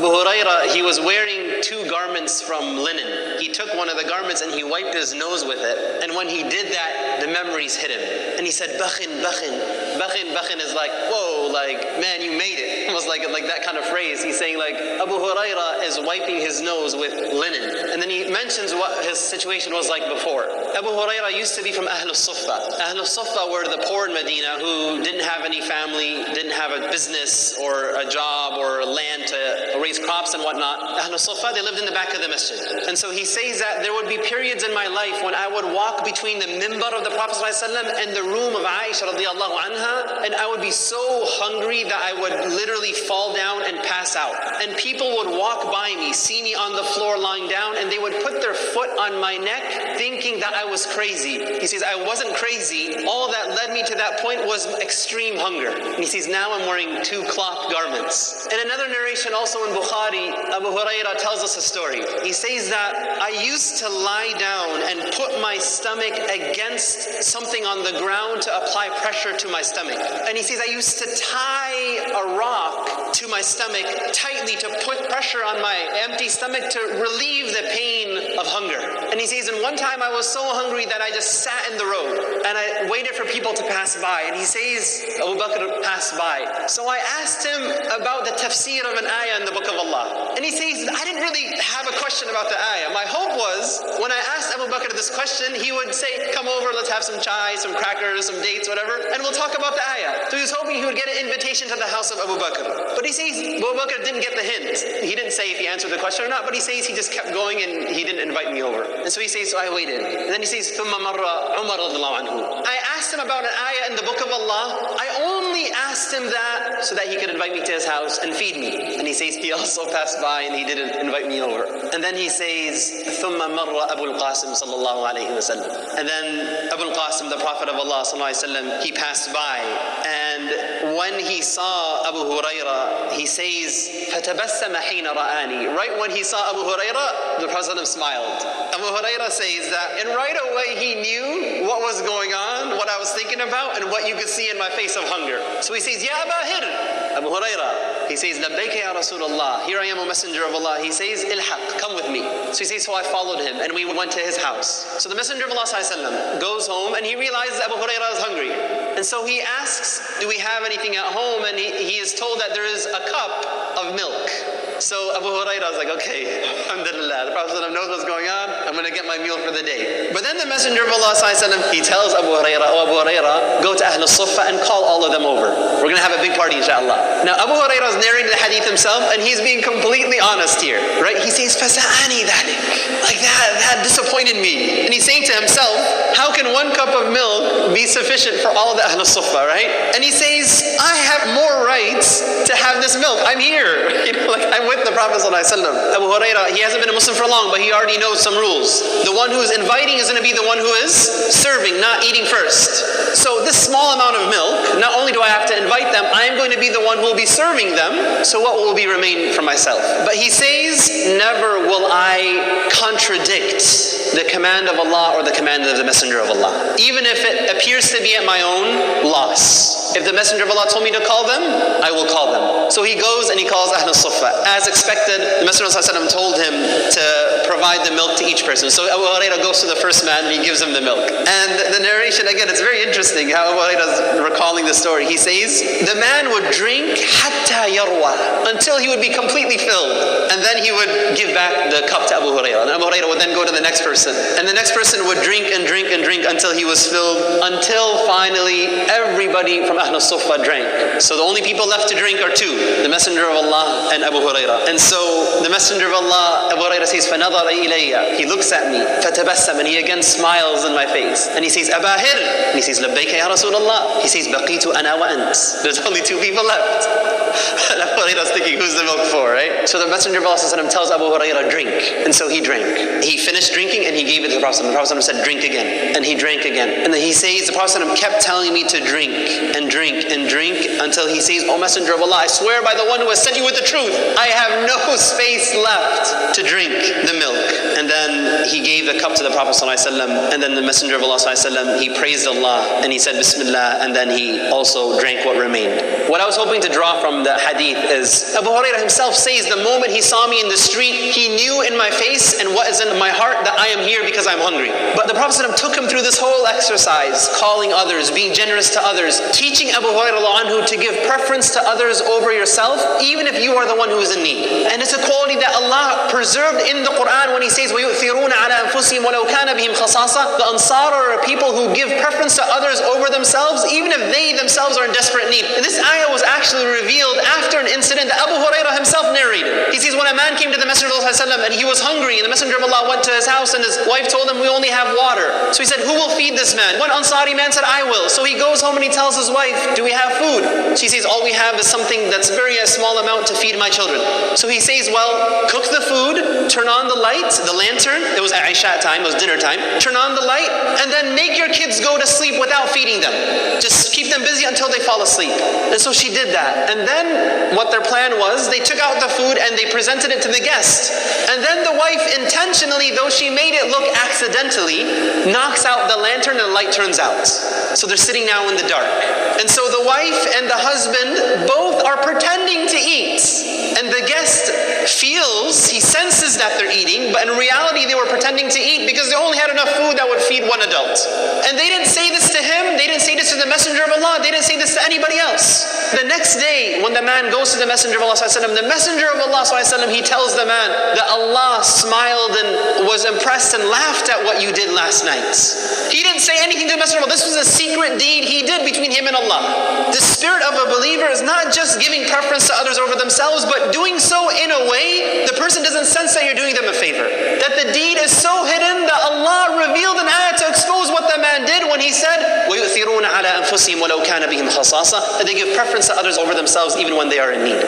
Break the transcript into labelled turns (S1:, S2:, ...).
S1: Hurairah, he was wearing 2 garments from linen. He took one of the garments and he wiped his nose with it. And when he did that, the memories hit him. And he said, Bakhin, Bakhin. Bakhin, Bakhin is like, whoa, like, man, you made it. Almost like that kind of phrase. He's saying like, Abu Hurairah is wiping his nose with linen. And then he mentions what his situation was like before. Abu Hurairah used to be from Ahlul Suffah. Ahlul Suffah were the poor in Medina who didn't have any family, didn't have a business or a job or land to raise crops and whatnot. Ahlul Suffah, they lived in the back of the masjid. And so he says that there would be periods in my life when I would walk between the mimbar of the Prophet ﷺ and the room of Aisha radiallahu anha, and I would be so hungry that I would literally fall down and pass out. And people would walk by me, see me on the floor lying down, and they would put their foot on my neck thinking that I was crazy. He says, I wasn't crazy. All that led me to that point was extreme hunger. And he says, now I'm wearing 2 cloth garments. In another narration also in Bukhari, Abu Hurairah tells us a story. He says that I used to lie down and put my stomach against something on the ground to apply pressure to my stomach. And he says I used to tie a rock to my stomach tightly to put pressure on my empty stomach to relieve the pain of hunger. And he says, and one time I was so hungry that I just sat in the road and I waited for people to pass by. And he says, Abu Bakr passed by. So I asked him about the tafsir of an ayah in the book of Allah. And he says, I didn't really have a question about the ayah. My hope was, when I asked Abu Bakr this question, he would say, come over, let's have some chai, some crackers, some dates, whatever, and we'll talk about the ayah. So he was hoping he would get an invitation to the house of Abu Bakr. But he says, Abu Bakr didn't get the hint. He didn't say if he answered the question or not, but he says he just kept going and he didn't invite me over. And so he says, so I waited. And then he says, ثُمَّ مَرَّ عُمَرَ رَضِيَ اللَّهُ عَنْهُ. I asked him about an ayah in the book of Allah. I only asked him that so that he could invite me to his house and feed me. And he says he also passed by and he didn't invite me over. And then he says, ثُمَّ مَرَّ أَبُو الْقَاسِمِ صلى الله عليه وسلم. And then Abu al-Qasim, the Prophet of Allah sallallahu alaihi wasallam, he passed by. And when he saw Abu Hurairah, he says, فَتَبَسَّمَ حِينَ رَآنِي. Right when he saw Abu Hurairah, the Prophet smiled. Abu Hurairah says that, and right away he knew what was going on, what I was thinking about, and what you could see in my face of hunger. So he says, Ya Aba Hir, Abu Hurairah. He says, Labbayka ya Rasulullah. Here I am, a messenger of Allah. He says, Ilhaq, come with me. So he says, so I followed him, and we went to his house. So the messenger of Allah ﷺ goes home, and he realizes Abu Hurairah is hungry. And so he asks, do we have anything at home? And he is told that there is a cup of milk. So Abu Hurairah is like, okay, alhamdulillah, the Prophet knows what's going on, I'm going to get my meal for the day. But then the Messenger of Allah, he tells Abu Hurairah, oh Abu Hurairah, go to Ahlul Suffah and call all of them over. We're going to have a big party, inshallah. Now Abu Hurairah is narrating the hadith himself, and he's being completely honest here, right? He says, فَسَأَنِي ذَلِكَ. Like that disappointed me. And he's saying to himself, how can 1 cup of milk be sufficient for all of the Ahlul Suffah, right? And he says, I have more rights to have this milk. I'm here. You know, like I'm with the Prophet ﷺ. Abu Hurairah, he hasn't been a Muslim for long, but he already knows some rules. The one who is inviting is going to be the one who is serving, not eating first. So this small amount of milk, not only do I have to invite them, I am going to be the one who will be serving them. So what will be remain for myself? But he says, never will I contradict the command of Allah or the command of the Messenger of Allah, even if it appears to be at my own loss. If the Messenger of Allah told me to call them, I will call them. So he goes and he calls Ahlul Suffah. As expected, the Messenger of Allah told him to provide the milk to each person. So Abu Hurairah goes to the first man and he gives him the milk. And the narration, again, it's very interesting how Abu Hurairah is recalling the story. He says, the man would drink hatta yarwa, until he would be completely filled. And then he would give back the cup to Abu Hurairah. And Abu Hurairah would then go to the next person. And the next person would drink and drink and drink until he was filled, until finally everybody from Ahlul Suffah drank. So the only people left to drink are 2, the Messenger of Allah and Abu Hurairah. And so the Messenger of Allah, Abu Hurairah says, فَنَظَرَ إِلَيَّ. He looks at me, فَتَبَسَّمَ, and he again smiles in my face. And he says, Aba Hir. And he says, لَبَّيْكَ يَا Rasulullah. He says, بَقِيتُ أَنَا وَأَنْتِ. There's only 2 people left. And Abu Hurairah is thinking, who's the milk for, right? So the Messenger of Allah tells Abu Hurairah, drink. And so he drank. He finished drinking and he gave it to the Prophet. The Prophet said, drink again. And he drank again. And then he says, the Prophet kept telling me to drink and drink and drink until he says, O Messenger of Allah, I swear by the one who has sent you with the truth, I have no space left to drink the milk. And then he gave the cup to the Prophet ﷺ, and then the Messenger of Allah ﷺ, he praised Allah and he said Bismillah, and then he also drank what remained. What I was hoping to draw from the hadith is this. Abu Hurairah himself says, the moment he saw me in the street, he knew in my face and what is in my heart that I am here because I'm hungry. But the Prophet ﷺ took him through this whole exercise, calling others, being generous to others, teaching Abu Hurairah anhu to give preference to others over yourself, even if you are the one who is in need. And it's a quality that Allah preserved in the Quran when He says, وَيُؤْثِرُونَ عَلَى أَنفُسِهِمْ وَلَوْ كَانَ بِهِمْ خَصَاصَةٌ. The Ansar are people who give preference to others over themselves, even if they themselves are in desperate need. And this ayah was actually revealed after an incident that Abu Hurairah himself narrated. He says, when a man came to the Messenger of Allah and he was hungry, and the Messenger of Allah went to his house and his wife told him, we only have water. So he said, who will feed this man? One Ansari man said, I will. So he goes home and he tells his wife, do we have food? She says, all we have is something that's a small amount to feed my children. So he says, well, cook the food, turn on the light, the lantern. It was at Isha time, it was dinner time. Turn on the light, and then make your kids go to sleep without feeding them. Just keep them busy until they fall asleep. And so she did that. And then what their plan was, they took out the food and they presented it to the guest. And then the wife intentionally, though she made it look accidentally, knocks out the lantern and the light turns out. So they're sitting now in the dark. And so the wife and the husband both are pretending to eat. And the guest feels, he senses that they're eating, but in reality they were pretending to eat because they only had enough food that would feed one adult. And they didn't say this to him, they didn't say this to the Messenger of Allah, they didn't say this to anybody else. The next day, when the man goes to the Messenger of Allah, the Messenger of Allah, he tells the man that Allah smiled and was impressed and laughed at what you did last night. He didn't say anything to the Messenger of Allah. This was a secret deed he did between him and Allah. The spirit of a believer is not just giving preference to others over themselves, but doing so in a way the person doesn't sense that you're doing them a favor. That the deed is so hidden that Allah revealed an ayah to expose what the man did when he said, وَيُؤْثِرُونَ عَلَى أَنفُسِهِمْ وَلَوْ كَانَ بِهِمْ خَصَاصَةٌ. That they give preference to others over themselves even when they are in need.